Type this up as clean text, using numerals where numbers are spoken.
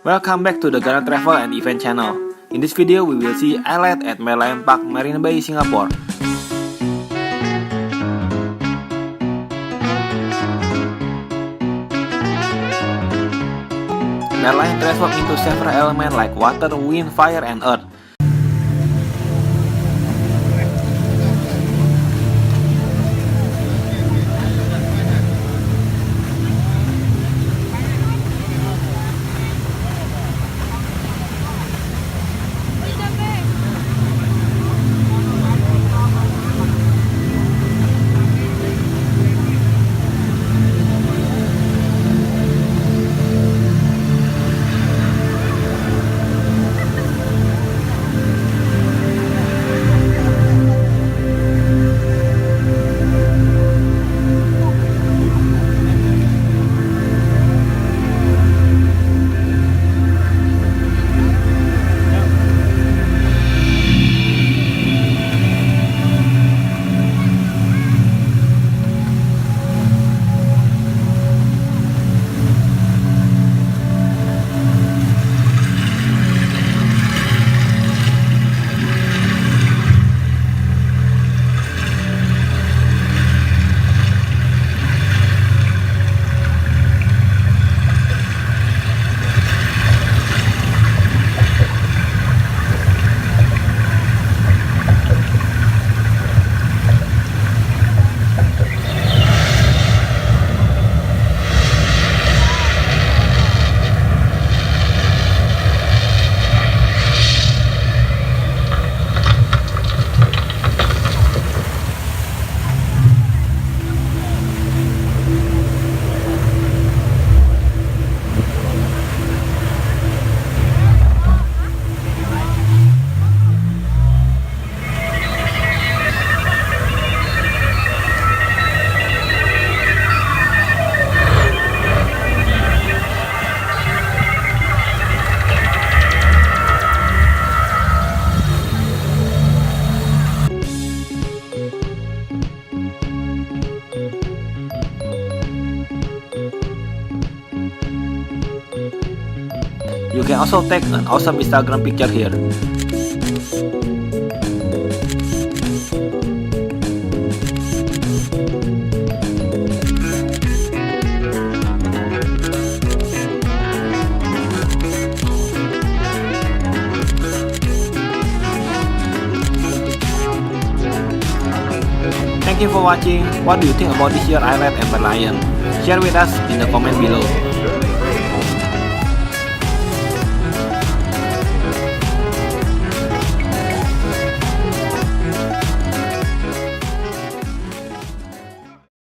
Welcome back to the Ghana Travel and Event channel. In this video, we will see islet at Merlion Park, Marina Bay, Singapore. Merlion transforms into several elements like water, wind, fire, and earth. You can also take an awesome Instagram picture here. Thank you for watching. What do you think about this year island at Merlion? Share with us in the comment below.